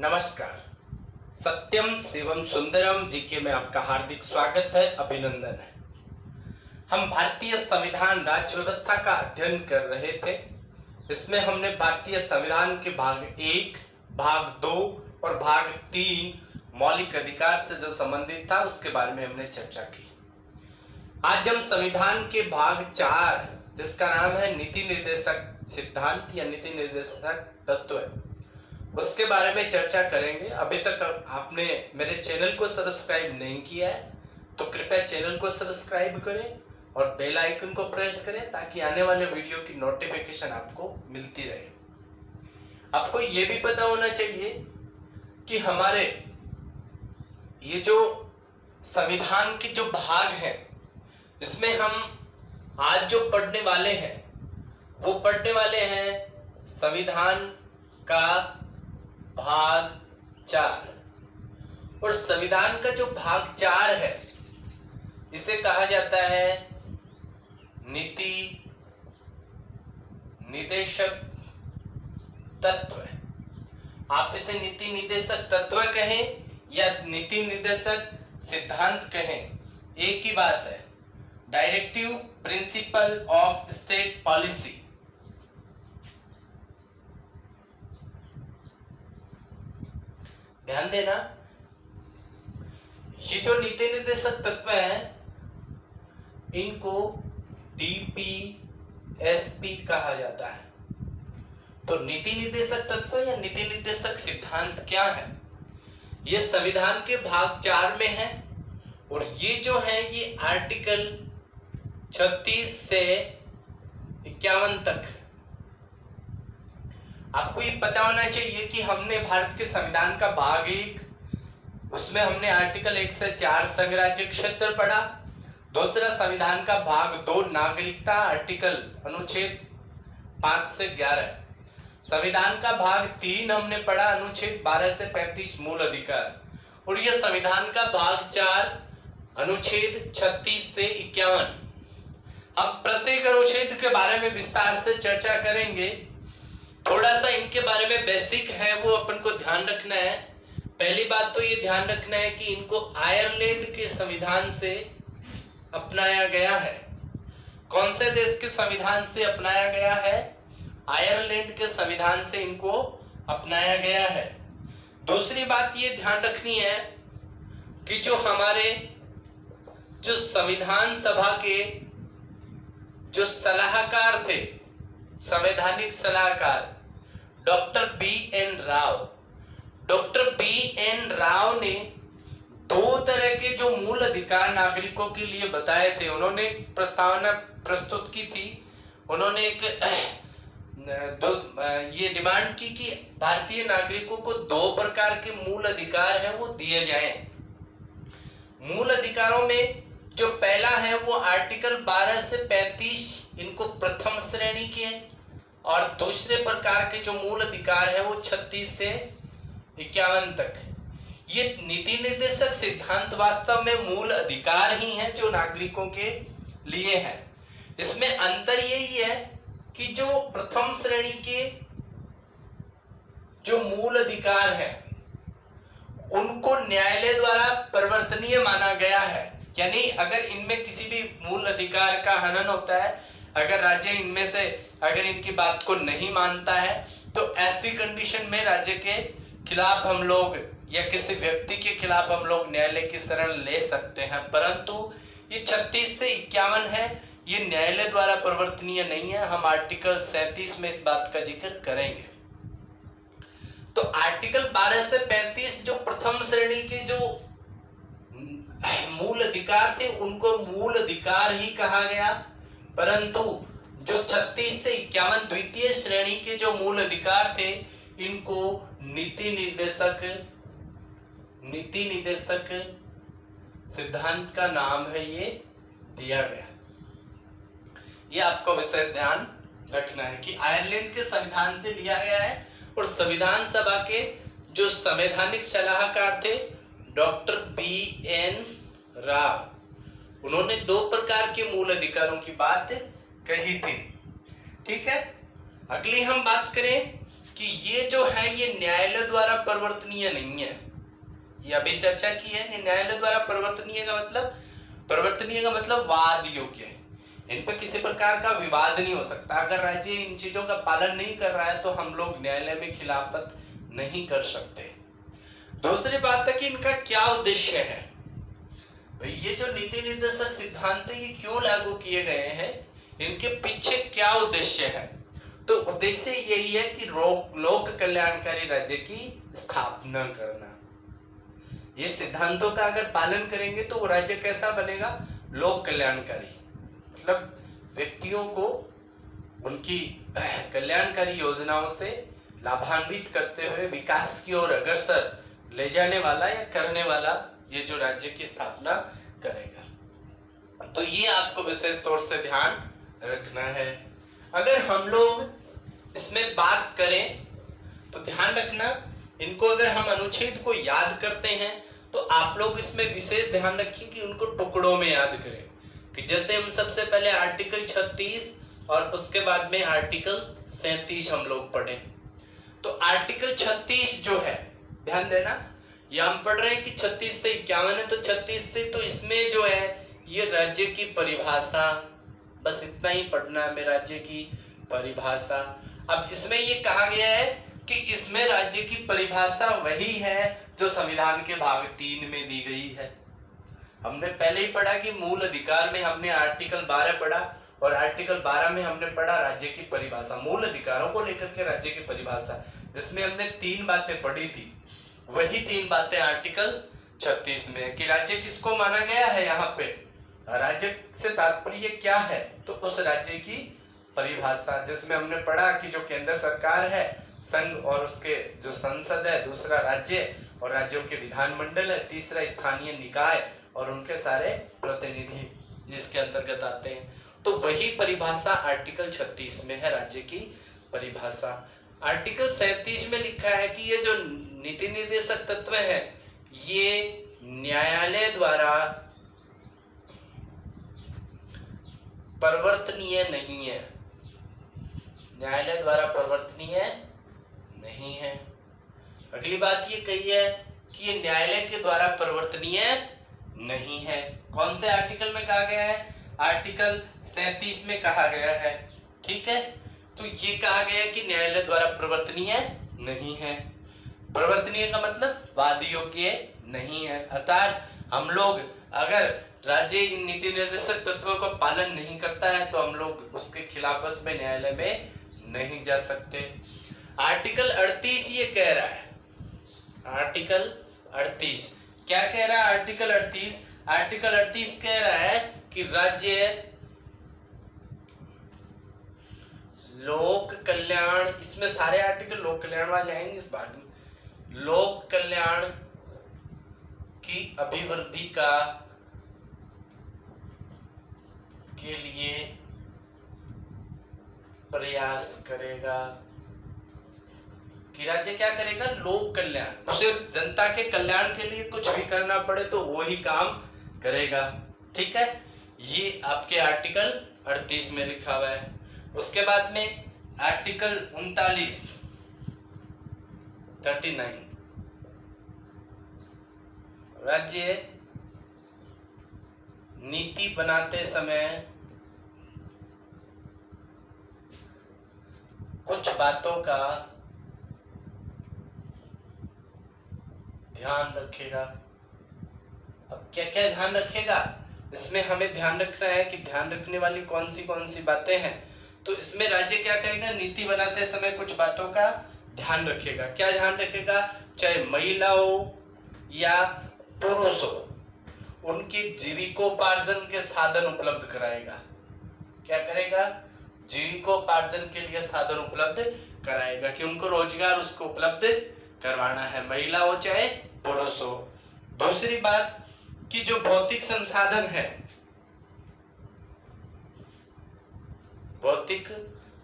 नमस्कार। सत्यम शिवम सुंदरम जी के में आपका हार्दिक स्वागत है, अभिनंदन है। हम भारतीय संविधान राज्य व्यवस्था का अध्ययन कर रहे थे। इसमें हमने भारतीय संविधान के भाग 1, भाग 2 और भाग 3 मौलिक अधिकार से जो संबंधित था उसके बारे में हमने चर्चा की। आज हम संविधान के भाग 4 जिसका नाम है नीति निर्देशक सिद्धांत या नीति निर्देशक तत्व, उसके बारे में चर्चा करेंगे। अभी तक आपने मेरे चैनल को सब्सक्राइब नहीं किया है तो कृपया चैनल को सब्सक्राइब करें और बेल आइकन को प्रेस करें ताकि आने वाले वीडियो की नोटिफिकेशन आपको मिलती रहे। आपको ये भी पता होना चाहिए कि हमारे ये जो संविधान के जो भाग हैं इसमें हम आज जो पढ़ने वाले हैं वो पढ़ने वाले हैं संविधान का भाग 4। और संविधान का जो भाग 4 है इसे कहा जाता है नीति निर्देशक तत्व। आप इसे नीति निर्देशक तत्व कहें या नीति निर्देशक सिद्धांत कहें, एक ही बात है। Directive principle of state policy. ध्यान देना, ये जो नीति निर्देशक तत्व हैं इनको डीपीएसपी कहा जाता है। तो नीति निर्देशक तत्व या नीति निर्देशक सिद्धांत क्या है? ये संविधान के भाग 4 में है और ये जो है ये आर्टिकल 36 से 51 तक। आपको ये पता होना चाहिए कि हमने भारत के संविधान का भाग 1 उसमें हमने आर्टिकल 1 से 4 संघराज्य क्षेत्र पढ़ा। दूसरा संविधान का भाग 2 नागरिकता आर्टिकल अनुच्छेद 5 से 11। संविधान का भाग 3 हमने पढ़ा अनुच्छेद 12 से 35 मूल अधिकार। और यह संविधान का भाग 4 अनुच्छेद 36 से 51। हम प्रत्येक अनुच्छेद के बारे में विस्तार से चर्चा करेंगे। थोड़ा सा इनके बारे में बेसिक है वो अपन को ध्यान रखना है। पहली बात तो ये ध्यान रखना है कि इनको आयरलैंड के संविधान से अपनाया गया है। कौन से देश के संविधान से अपनाया गया है? आयरलैंड के संविधान से इनको अपनाया गया है। दूसरी बात ये ध्यान रखनी है कि जो हमारे जो संविधान सभा के जो सलाहकार थे, संवैधानिक सलाहकार डॉक्टर बी.एन. राव ने 2 तरह के जो मूल अधिकार नागरिकों के लिए बताए थे। उन्होंने प्रस्तावना प्रस्तुत की थी। उन्होंने एक ये डिमांड की कि भारतीय नागरिकों को 2 प्रकार के मूल अधिकार है वो दिए जाएं। मूल अधिकारों में जो पहला है वो आर्टिकल 12 से 35 इनको प्रथम श्रेणी के, और दूसरे प्रकार के जो मूल अधिकार है वो 36 से 51 तक। ये नीति निर्देशक सिद्धांत वास्तव में मूल अधिकार ही हैं जो नागरिकों के लिए है। इसमें अंतर यही है कि जो प्रथम श्रेणी के जो मूल अधिकार हैं उनको न्यायालय द्वारा परिवर्तनीय माना गया है। यानी अगर इनमें किसी भी मूल अधिकार का हनन होता है, अगर राज्य इनमें से अगर इनकी बात को नहीं मानता है तो ऐसी कंडीशन में राज्य के खिलाफ हम लोग या किसी व्यक्ति के खिलाफ हम लोग न्यायालय की शरण ले सकते हैं। परंतु ये 36 से 51 है, ये न्यायालय द्वारा परिवर्तनीय नहीं है। हम आर्टिकल 37 में इस बात का जिक्र करेंगे। तो आर्टिकल 12 से 35 जो प्रथम श्रेणी के जो मूल अधिकार थे उनको मूल अधिकार ही कहा गया, परंतु जो 36 से 51 द्वितीय श्रेणी के जो मूल अधिकार थे इनको नीति निर्देशक सिद्धांत का नाम है ये दिया गया। ये आपको विशेष ध्यान रखना है कि आयरलैंड के संविधान से लिया गया है। और संविधान सभा के जो संवैधानिक सलाहकार थे डॉक्टर बी.एन. राव, उन्होंने 2 प्रकार के मूल अधिकारों की बात कही थी। ठीक है, अगली हम बात करें कि ये जो है ये न्यायालय द्वारा परिवर्तनीय नहीं है। ये अभी चर्चा की है कि न्यायालय द्वारा परिवर्तनीय का मतलब वाद योग्य है, इन पर किसी प्रकार का विवाद नहीं हो सकता। अगर राज्य इन चीजों का पालन नहीं कर रहा है तो हम लोग न्यायालय में खिलाफत नहीं कर सकते। दूसरी बात है कि इनका क्या उद्देश्य है। भाई ये जो नीति निर्देशक सिद्धांत है ये क्यों लागू किए गए हैं, इनके पीछे क्या उद्देश्य है। तो उद्देश्य यही है कि लोक कल्याणकारी राज्य की स्थापना करना। ये सिद्धांतों का अगर पालन करेंगे तो वो राज्य कैसा बनेगा, लोक कल्याणकारी, मतलब व्यक्तियों को उनकी कल्याणकारी योजनाओं से लाभान्वित करते हुए विकास की ओर अग्रसर ले जाने वाला या करने वाला ये जो राज्य की स्थापना करेगा। तो ये आपको विशेष तौर से ध्यान रखना है। अगर हम लोग इसमें बात करें तो ध्यान रखना, इनको अगर हम अनुच्छेद को याद करते हैं तो आप लोग इसमें विशेष ध्यान रखिए कि उनको टुकड़ों में याद करें। कि जैसे हम सबसे पहले आर्टिकल 36 और उसके बाद में आर्टिकल 37 हम लोग पढ़े। तो आर्टिकल 36 जो है, ध्यान देना, ये हम पढ़ रहे हैं कि 36 से 51 है, तो 36 से तो इसमें जो है ये राज्य की परिभाषा, बस इतना ही पढ़ना है, राज्य की परिभाषा। अब इसमें ये कहा गया है कि इसमें राज्य की परिभाषा वही है जो संविधान के भाग 3 में दी गई है। हमने पहले ही पढ़ा कि मूल अधिकार में हमने आर्टिकल 12 पढ़ा और आर्टिकल 12 में हमने पढ़ा राज्य की परिभाषा, मूल अधिकारों को लेकर के राज्य की परिभाषा, जिसमें हमने 3 बातें पढ़ी थी। वही 3 बातें आर्टिकल 36 में कि राज्य किसको माना गया है, यहाँ पे राज्य से तात्पर्य क्या है, तो उस राज्य की परिभाषा, जिसमें हमने पढ़ा कि जो केंद्र सरकार है, संघ और उसके जो संसद है, दूसरा राज्य और राज्यों के विधानमंडल है, तीसरा स्थानीय निकाय और उनके सारे प्रतिनिधि इसके अंतर्गत आते हैं। तो वही परिभाषा आर्टिकल 36 में है, राज्य की परिभाषा। आर्टिकल 37 में लिखा है कि ये जो नीति निर्देशक तत्व है ये न्यायालय द्वारा परिवर्तनीय नहीं है, न्यायालय द्वारा परिवर्तनीय नहीं है। अगली बात ये कही है कि ये न्यायालय के द्वारा परिवर्तनीय नहीं है। कौन से आर्टिकल में कहा गया है, आर्टिकल 37 में कहा गया है, ठीक है। तो ये कहा गया कि न्यायालय द्वारा परिवर्तनीय नहीं है। परिवर्तनीय का मतलब वाद योग्य नहीं है, अर्थात हम लोग अगर राज्य इन नीति निर्देशक तत्वों का पालन नहीं करता है तो हम लोग उसके खिलाफत में न्यायालय में नहीं जा सकते। आर्टिकल 38 ये कह रहा है, आर्टिकल 38 क्या कह रहा है, आर्टिकल 38 कह रहा है कि राज्य लोक कल्याण, इसमें सारे आर्टिकल लोक कल्याण वाले आएंगे इस भाग में, लोक कल्याण की अभिवृद्धि का के लिए प्रयास करेगा। कि राज्य क्या करेगा, लोक कल्याण, उसे जनता के कल्याण के लिए कुछ भी करना पड़े तो वो ही काम करेगा, ठीक है। ये आपके आर्टिकल 38 में लिखा हुआ है। उसके बाद में आर्टिकल 39 राज्य नीति बनाते समय कुछ बातों का ध्यान रखेगा। अब क्या क्या ध्यान रखेगा, इसमें हमें ध्यान रखना है कि ध्यान रखने वाली कौन सी बातें हैं। तो इसमें राज्य क्या करेगा, नीति बनाते समय कुछ बातों का ध्यान रखेगा। क्या ध्यान रखेगा, चाहे महिलाओं या पुरुषों, उनकी जीविकोपार्जन के साधन उपलब्ध कराएगा। क्या करेगा, जीविकोपार्जन के लिए साधन उपलब्ध कराएगा, कि उनको रोजगार उसको उपलब्ध करवाना है, महिला हो चाहे पुरुष हो। दूसरी बात कि जो भौतिक संसाधन है, भौतिक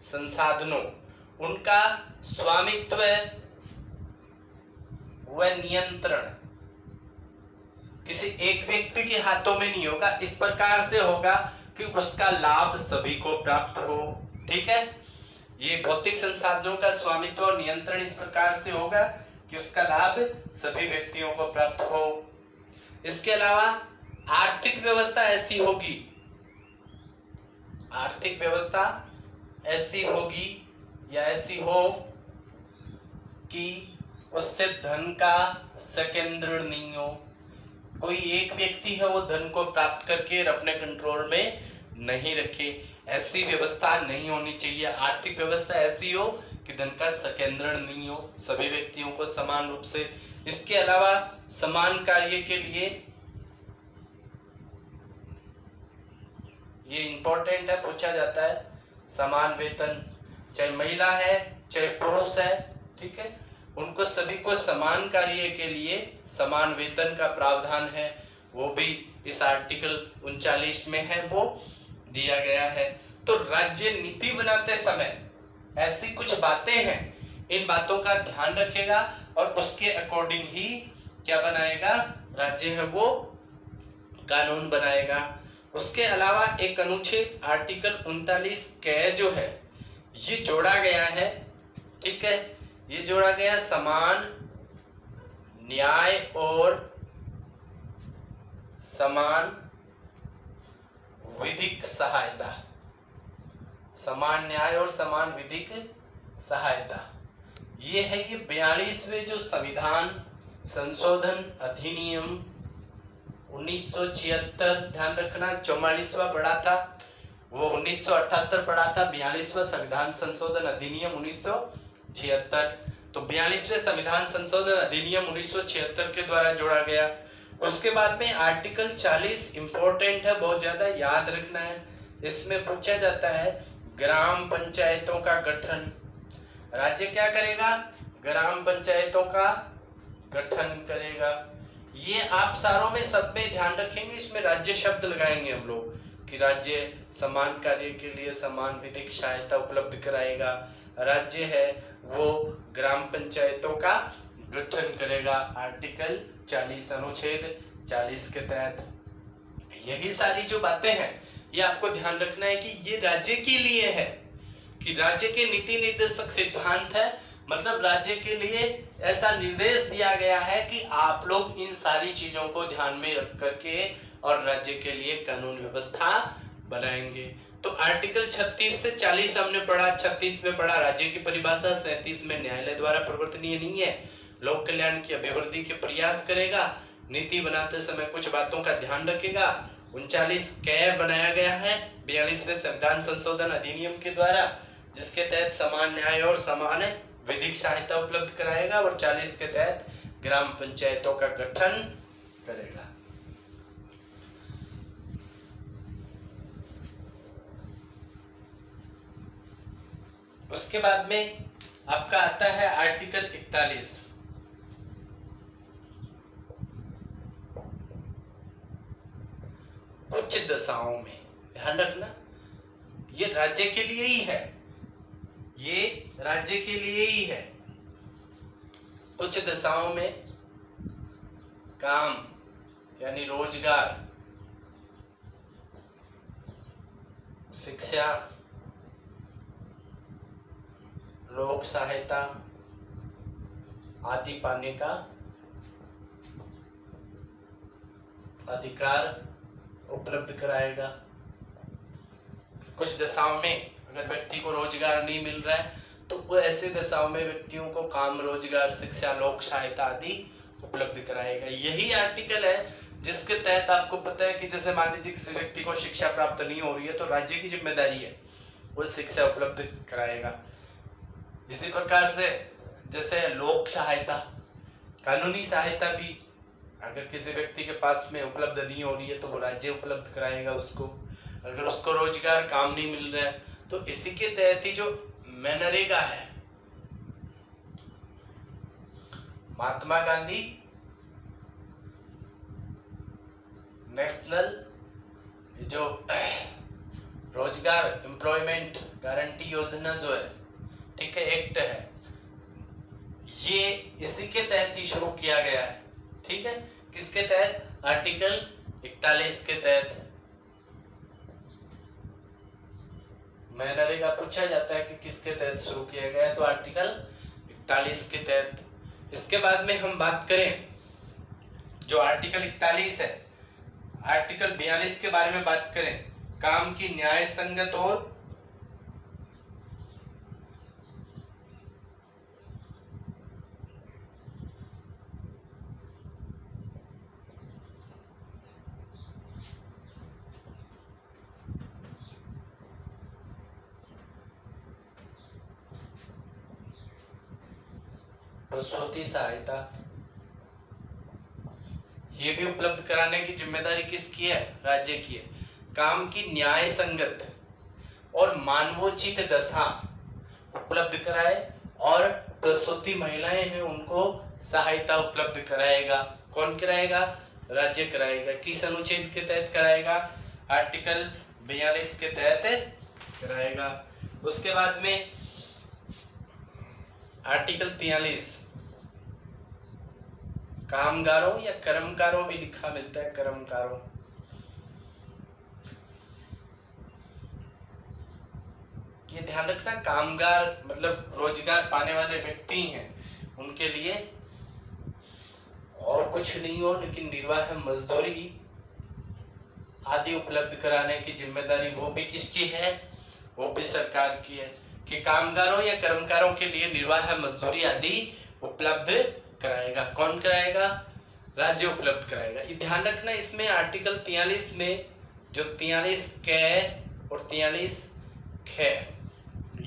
संसाधनों, उनका स्वामित्व व नियंत्रण किसी एक व्यक्ति के हाथों में नहीं होगा, इस प्रकार से होगा कि उसका लाभ सभी को प्राप्त हो, ठीक है। ये भौतिक संसाधनों का स्वामित्व और नियंत्रण इस प्रकार से होगा कि उसका लाभ सभी व्यक्तियों को प्राप्त हो। इसके अलावा आर्थिक व्यवस्था ऐसी होगी, आर्थिक व्यवस्था ऐसी होगी या ऐसी हो कि उससे धन का संकेंद्रण नहीं हो। कोई एक व्यक्ति है वो धन को प्राप्त करके अपने कंट्रोल में नहीं रखे, ऐसी व्यवस्था नहीं होनी चाहिए। आर्थिक व्यवस्था ऐसी हो कि धन का संकेंद्रण नहीं हो, सभी व्यक्तियों को समान रूप से। इसके अलावा समान कार्य के लिए, ये इंपॉर्टेंट है, पूछा जाता है, समान वेतन, चाहे महिला है चाहे पुरुष है, ठीक है, उनको सभी को समान कार्य के लिए समान वेतन का प्रावधान है, वो भी इस आर्टिकल 39 में है, वो दिया गया है। तो राज्य नीति बनाते समय ऐसी कुछ बातें हैं, इन बातों का ध्यान रखेगा और उसके अकॉर्डिंग ही क्या बनाएगा, राज्य है वो कानून बनाएगा। उसके अलावा एक अनुच्छेद आर्टिकल 39 क जो है ये जोड़ा गया है, ठीक है, ये जोड़ा गया समान न्याय और समान विधिक सहायता, समान न्याय और समान विधिक सहायता, ये है ये 42वें जो संविधान संशोधन अधिनियम 1976, ध्यान रखना 44वां पढ़ा था, वो 1978 पढ़ा था, 42वां संविधान संशोधन अधिनियम 1976। तो 42वें संविधान संशोधन अधिनियम 1976 के द्वारा जोड़ा गया। उसके बाद में आर्टिकल 40 इंपॉर्टेंट है, बहुत ज्यादा याद रखना है। इसमें पूछा जाता है ग्राम पंचायतों का गठन, राज्य क्या करेगा, ग्राम पंचायतों का गठन करेगा। ये आप सारों में सब में ध्यान रखेंगे, इसमें राज्य शब्द लगाएंगे हम लोग कि राज्य समान कार्य के लिए समान विधिक सहायता उपलब्ध कराएगा, राज्य है वो ग्राम पंचायतों का गठन करेगा। आर्टिकल 40 अनुच्छेद 40 के तहत यही सारी जो बातें हैं ये आपको ध्यान रखना है कि ये राज्य के लिए है, कि राज्य के नीति निर्देशक सिद्धांत है, मतलब राज्य के लिए ऐसा निर्देश दिया गया है कि आप लोग इन सारी चीजों को ध्यान में रख करके और राज्य के लिए कानून व्यवस्था बनाएंगे। तो आर्टिकल 36 से 40 हमने पढ़ा, 36 में पढ़ा राज्य की परिभाषा, 37 में न्यायालय द्वारा परिवर्तनीय नहीं है, लोक कल्याण की अभिवृद्धि के प्रयास करेगा, नीति बनाते समय कुछ बातों का ध्यान रखेगा। 39 कै बनाया गया है 42वें संविधान संशोधन अधिनियम के द्वारा, जिसके तहत समान न्याय और समान विधिक सहायता उपलब्ध कराएगा, और 40 के तहत ग्राम पंचायतों का गठन करेगा। उसके बाद में आपका आता है आर्टिकल 41। कुछ दशाओं में ध्यान रखना, ये राज्य के लिए ही है, ये राज्य के लिए ही है। कुछ दशाओं में काम यानी रोजगार, शिक्षा, लोक सहायता आदि पाने का अधिकार उपलब्ध कराएगा। कुछ दशाओं में अगर व्यक्ति को रोजगार नहीं मिल रहा है तो वो ऐसे दशाओं में व्यक्तियों को काम, रोजगार, शिक्षा, लोक सहायता आदि उपलब्ध कराएगा। यही आर्टिकल है जिसके तहत आपको पता है कि जैसे मान लीजिए किसी व्यक्ति को शिक्षा प्राप्त नहीं हो रही है तो राज्य की जिम्मेदारी है वो शिक्षा उपलब्ध कराएगा। इसी प्रकार से जैसे लोक सहायता, कानूनी सहायता भी अगर किसी व्यक्ति के पास में उपलब्ध नहीं हो रही है तो वो राज्य उपलब्ध कराएगा उसको। अगर उसको रोजगार, काम नहीं मिल रहा है तो इसी के तहत ही जो मनरेगा है, महात्मा गांधी नेशनल जो रोजगार एम्प्लॉयमेंट गारंटी योजना जो है, ठीक है, एक्ट है, ये इसी के तहत ही शुरू किया गया है। ठीक है, किसके तहत, आर्टिकल 41 के तहत। मनरेगा पूछा जाता है कि किसके तहत शुरू किया गया है, तो आर्टिकल 41 के तहत। इसके बाद में हम बात करें जो आर्टिकल 41 है, आर्टिकल 42 के बारे में बात करें, काम की न्याय संगत और प्रसूति सहायता, ये भी उपलब्ध कराने की जिम्मेदारी किसकी है? राज्य की है। काम की न्याय संगत और मानवोचित दशा उपलब्ध कराए और प्रसूति महिलाएं हैं उनको सहायता उपलब्ध कराएगा। कौन कराएगा? राज्य कराएगा। किस अनुच्छेद के तहत कराएगा? आर्टिकल 42 के तहत कराएगा। उसके बाद में आर्टिकल 43, कामगारों या कर्मकारों भी लिखा मिलता है, कर्मकारों, ये ध्यान रखना, कामगार मतलब रोजगार पाने वाले व्यक्ति हैं, उनके लिए और कुछ नहीं हो लेकिन निर्वाह मजदूरी आदि उपलब्ध कराने की जिम्मेदारी वो भी किसकी है? वो भी सरकार की है कि कामगारों या कर्मकारों के लिए निर्वाह मजदूरी आदि उपलब्ध कराएगा। कौन कराएगा? राज्य उपलब्ध कराएगा। ये ध्यान रखना, इसमें आर्टिकल 43 में जो 43 क और 43 ख,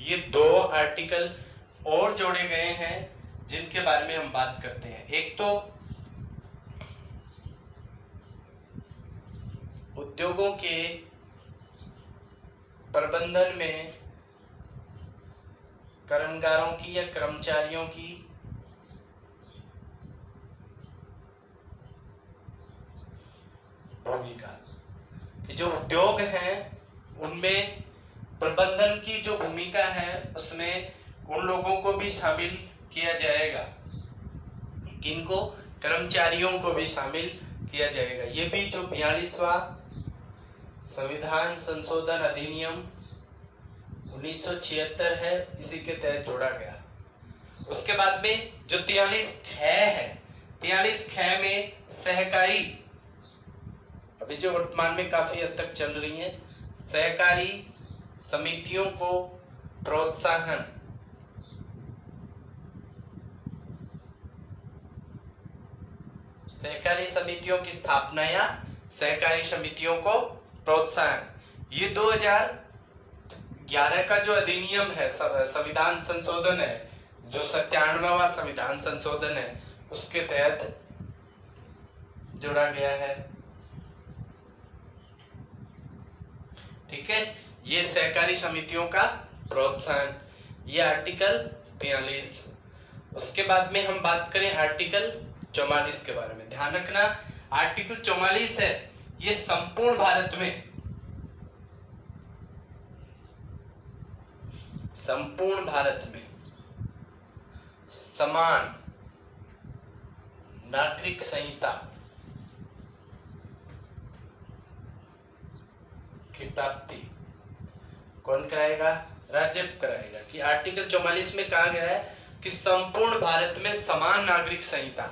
ये दो आर्टिकल और जोड़े गए हैं जिनके बारे में हम बात करते हैं। एक तो उद्योगों के प्रबंधन में कर्मकारों की या कर्मचारियों की भूमिका, कि जो उद्योग हैं उनमें प्रबंधन की जो भूमिका है उसमें उन लोगों को भी शामिल किया जाएगा। किनको? कर्मचारियों को भी शामिल किया जाएगा। ये भी जो 42वां संविधान संशोधन अधिनियम 1976 है, इसी के तहत जोड़ा गया। उसके बाद में जो 43 ख है, 43 ख में सहकारी, अभी जो वर्तमान में काफी हद तक चल रही है, सहकारी समितियों को प्रोत्साहन, सहकारी समितियों की स्थापना या सहकारी समितियों को प्रोत्साहन, ये 2011 का जो अधिनियम है, संविधान संशोधन है, जो 97वां संविधान संशोधन है, उसके तहत जोड़ा गया है। ठीक है, ये सहकारी समितियों का प्रोत्साहन, ये आर्टिकल 43। उसके बाद में हम बात करें आर्टिकल 44 के बारे में। ध्यान रखना, आर्टिकल 44 है, ये संपूर्ण भारत में, संपूर्ण भारत में समान नागरिक संहिता की प्राप्ति कौन कराएगा? राज्य कराएगा। कि आर्टिकल 44 में कहा गया है कि संपूर्ण भारत में समान नागरिक संहिता,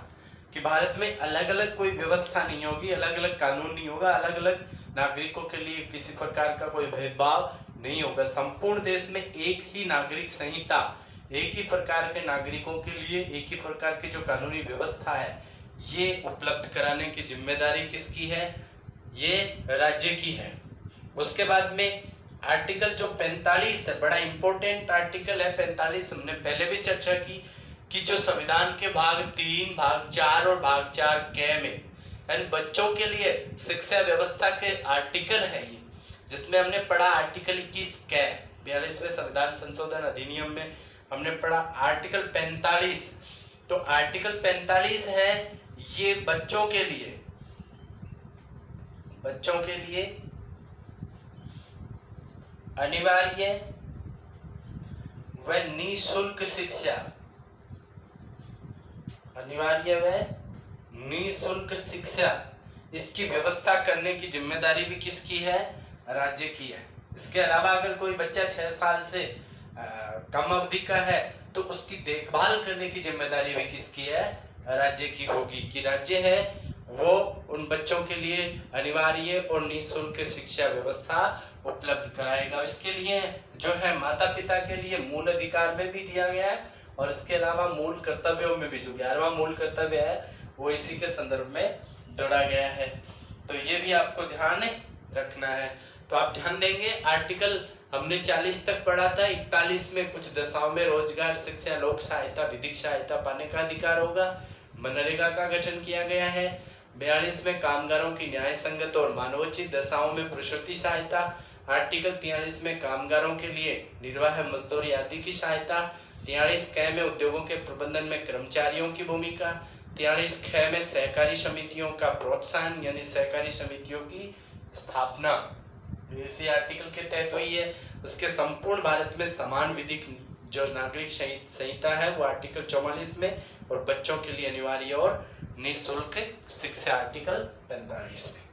कि भारत में अलग अलग कोई व्यवस्था नहीं होगी, अलग अलग कानून नहीं होगा, अलग अलग नागरिकों के लिए किसी प्रकार का कोई भेदभाव नहीं होगा। संपूर्ण देश में एक ही नागरिक संहिता, एक ही प्रकार के नागरिकों के लिए एक ही प्रकार की जो कानूनी व्यवस्था है, ये उपलब्ध कराने की जिम्मेदारी किसकी है? ये राज्य की है। उसके बाद में आर्टिकल जो 45 है, बड़ा इंपॉर्टेंट आर्टिकल है 45, हमने पहले भी चर्चा की कि जो संविधान के भाग 3, भाग 4 और भाग 4 क में, यानी बच्चों के लिए शिक्षा व्यवस्था के आर्टिकल है ये, जिसमें हमने पढ़ा आर्टिकल 21 क, 42वें संविधान संशोधन अधिनियम में हमने पढ़ा आर्टिकल 45। तो आर्टिकल 45 है, ये बच्चों के लिए अनिवार्य व निःशुल्क शिक्षा, अनिवार्य व निःशुल्क शिक्षा, इसकी व्यवस्था करने की जिम्मेदारी भी किसकी है? राज्य की है। इसके अलावा अगर कोई बच्चा 6 साल से कम अवधि का है तो उसकी देखभाल करने की जिम्मेदारी भी किसकी है? राज्य की होगी, कि राज्य है वो उन बच्चों के लिए अनिवार्य और निःशुल्क शिक्षा व्यवस्था उपलब्ध कराएगा। इसके लिए जो है माता पिता के लिए मूल अधिकार में भी दिया गया है और इसके अलावा मूल कर्तव्यों में भी जो 11वां मूल कर्तव्य है वो इसी के संदर्भ में जोड़ा गया है। तो ये भी आपको ध्यान रखना है। तो आप ध्यान देंगे, आर्टिकल हमने 40 तक पढ़ा था। 41 में कुछ दशाओं में रोजगार, शिक्षा, लोक सहायता, विधिक सहायता पाने का अधिकार होगा। मनरेगा का गठन किया गया है। 42 में कामगारों की न्याय संगत और मानवोचित दशाओं में प्रसूति सहायता। आर्टिकल 43 में कामगारों के लिए निर्वाह मजदूरी आदि की सहायता। 43 क में उद्योगों के प्रबंधन में कर्मचारियों की भूमिका। 43 ख में सहकारी समितियों का प्रोत्साहन यानी सहकारी समितियों की स्थापना इसी आर्टिकल के तहत हुई है। उसके संपूर्ण भारत में समान विधिक जो नागरिक संहिता है वो आर्टिकल 44 में और बच्चों के लिए अनिवार्य और निःशुल्क शिक्षा आर्टिकल 45 में।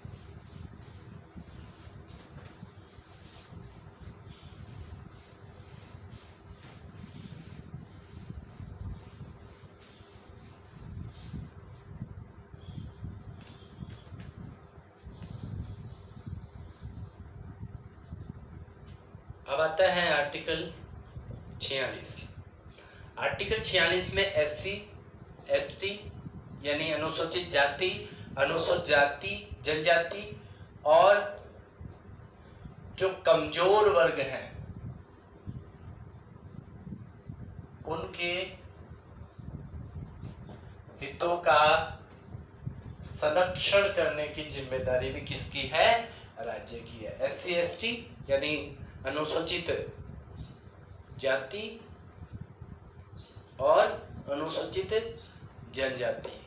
अब आता है आर्टिकल 46। आर्टिकल 46 में एससी एसटी यानी अनुसूचित जाति, अनुसूचित जाति, जनजाति और जो कमजोर वर्ग हैं उनके हितों का संरक्षण करने की जिम्मेदारी भी किसकी है? राज्य की है। एससी एसटी यानी अनुसूचित जाति और अनुसूचित जनजाति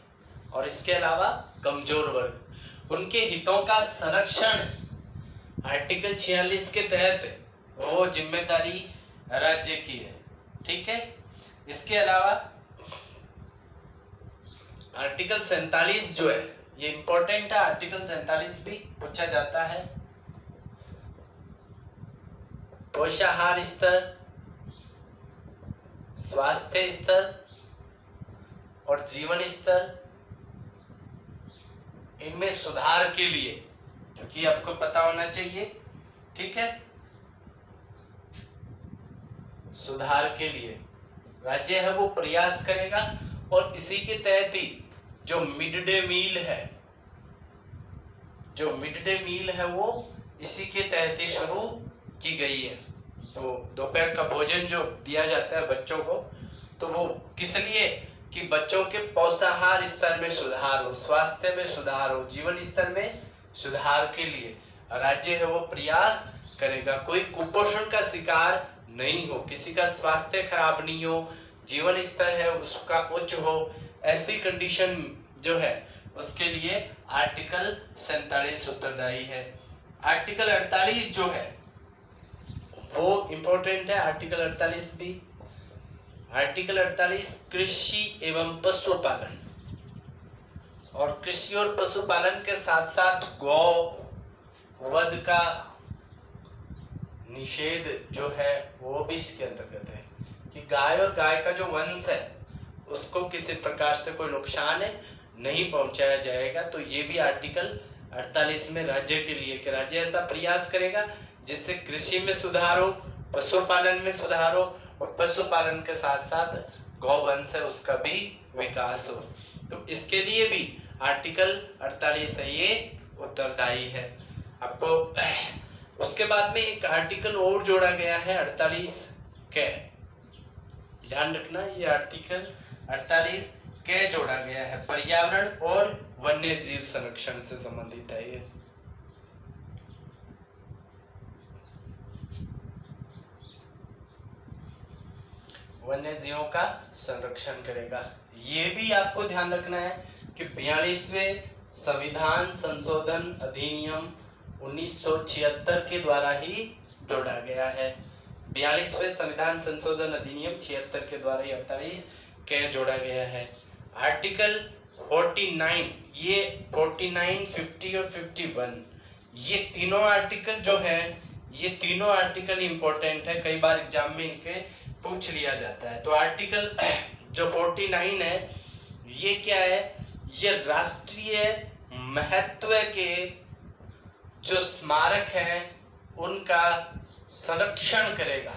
और इसके अलावा कमजोर वर्ग, उनके हितों का संरक्षण आर्टिकल 46 के तहत वो जिम्मेदारी राज्य की है। ठीक है। इसके अलावा आर्टिकल 47 जो है ये इंपॉर्टेंट है। आर्टिकल 47 भी पूछा जाता है। पोषाहार स्तर, स्वास्थ्य स्तर और जीवन स्तर, इनमें सुधार के लिए, क्योंकि आपको पता होना चाहिए, ठीक है, सुधार के लिए राज्य है वो प्रयास करेगा और इसी के तहत ही जो मिड डे मील है, जो मिड डे मील है वो इसी के तहत ही शुरू की गई है। तो दोपहर का भोजन जो दिया जाता है बच्चों को, तो वो किस लिए? कि बच्चों के पोषाहार स्तर में सुधार हो, स्वास्थ्य में सुधार हो, जीवन स्तर में सुधार के लिए राज्य है वो प्रयास करेगा। कोई कुपोषण का शिकार नहीं हो, किसी का स्वास्थ्य खराब नहीं हो, जीवन स्तर है उसका उच्च हो, ऐसी कंडीशन जो है उसके लिए आर्टिकल 47 उत्तरदायी है। आर्टिकल 48 जो है वो इंपॉर्टेंट है। आर्टिकल 48 भी, आर्टिकल 48 कृषि एवं पशुपालन, और कृषि और पशुपालन के साथ साथ गौ वध का निषेध जो है वो भी इसके अंतर्गत है, कि गाय और गाय का जो वंश है उसको किसी प्रकार से कोई नुकसान नहीं पहुंचाया जाएगा। तो ये भी आर्टिकल 48 में राज्य के लिए, कि राज्य ऐसा प्रयास करेगा जिससे कृषि में सुधार हो, पशुपालन में सुधार हो और पशुपालन के साथ साथ गौवंश है उसका भी विकास हो। तो इसके लिए भी आर्टिकल 48 है ये उत्तरदायी है। आपको उसके बाद में एक आर्टिकल और जोड़ा गया है 48 के, ध्यान रखना ये आर्टिकल 48 के जोड़ा गया है, पर्यावरण और वन्य जीव संरक्षण से संबंधित है ये। वन्य जीवों का संरक्षण करेगा। ये भी आपको ध्यान रखना है कि 42वें संविधान संशोधन अधिनियम 1976 के द्वारा ही जोड़ा गया है। 42वें संविधान संशोधन अधिनियम 76 के द्वारा 48 के जोड़ा गया है। आर्टिकल 49, ये 49, 50 और 51, ये तीनों आर्टिकल जो है ये तीनों आर्टिकल इंपॉर्टेंट है, कई बार एग्जाम में इनके पूछ लिया जाता है। तो आर्टिकल जो 49 है ये क्या है, ये राष्ट्रीय महत्व के जो स्मारक हैं उनका संरक्षण करेगा।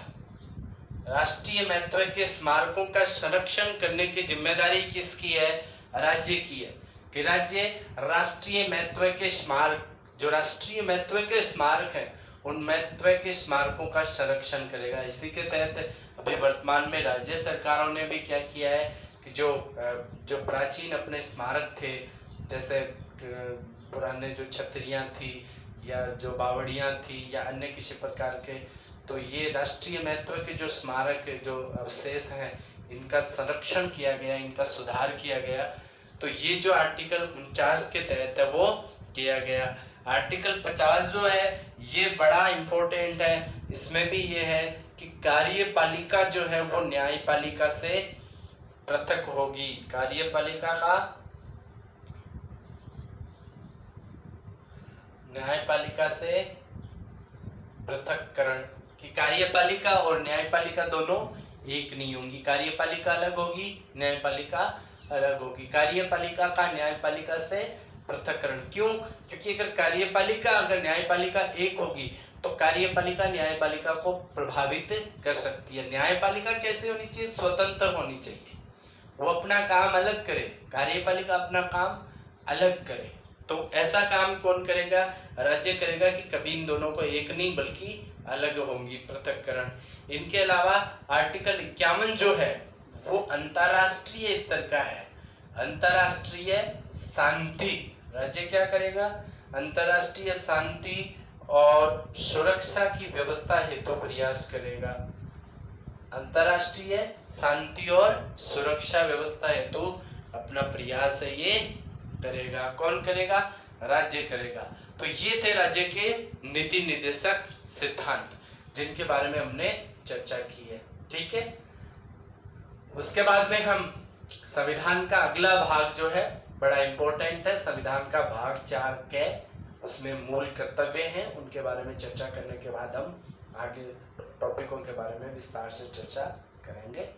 राष्ट्रीय महत्व के स्मारकों का संरक्षण करने की जिम्मेदारी किसकी है, राज्य की है। कि राज्य राष्ट्रीय महत्व के स्मारक, जो राष्ट्रीय महत्व के स्मारक हैं उन महत्व के स्मारकों का संरक्षण करेगा। इसी के तहत अभी वर्तमान में राज्य सरकारों ने भी क्या किया है कि जो प्राचीन अपने स्मारक थे, जैसे पुराने जो छतरियां थी या जो बावड़ियां थी या अन्य किसी प्रकार के, तो ये राष्ट्रीय महत्व के जो स्मारक जो अवशेष हैं इनका संरक्षण किया गया, इनका सुधार किया गया। तो ये जो आर्टिकल 49 के तहत है वो किया गया। आर्टिकल 50 जो है ये बड़ा इंपॉर्टेंट है। इसमें भी ये है कि कार्यपालिका जो है वो न्यायपालिका से पृथक होगी। कार्यपालिका का न्यायपालिका से पृथक्करण, कि कार्यपालिका और न्यायपालिका दोनों एक नहीं होंगी। कार्यपालिका अलग होगी, न्यायपालिका अलग होगी। कार्यपालिका का न्यायपालिका से पृथक्करण क्यों? क्योंकि अगर कार्यपालिका अगर न्यायपालिका एक होगी तो कार्यपालिका न्यायपालिका को प्रभावित कर सकती है। न्यायपालिका कैसे होनी चाहिए? स्वतंत्र होनी चाहिए, वो अपना काम अलग करे, कार्यपालिका अपना काम अलग करे। तो ऐसा काम कौन करेगा? राज्य करेगा कि कभी इन दोनों को एक नहीं बल्कि अलग होंगी, पृथक्करण। इनके अलावा आर्टिकल 51 जो है वो अंतरराष्ट्रीय स्तर का है। अंतरराष्ट्रीय शांति, राज्य क्या करेगा? अंतरराष्ट्रीय शांति और सुरक्षा की व्यवस्था हेतु प्रयास करेगा। अंतरराष्ट्रीय शांति और सुरक्षा व्यवस्था हेतु अपना प्रयास है ये करेगा। कौन करेगा? राज्य करेगा। तो ये थे राज्य के नीति निर्देशक सिद्धांत जिनके बारे में हमने चर्चा की है। ठीक है, उसके बाद में हम संविधान का अगला भाग जो है बड़ा इंपॉर्टेंट है। संविधान का भाग 4 के उसमें मूल कर्तव्य हैं, उनके बारे में चर्चा करने के बाद हम आगे टॉपिकों के बारे में विस्तार से चर्चा करेंगे।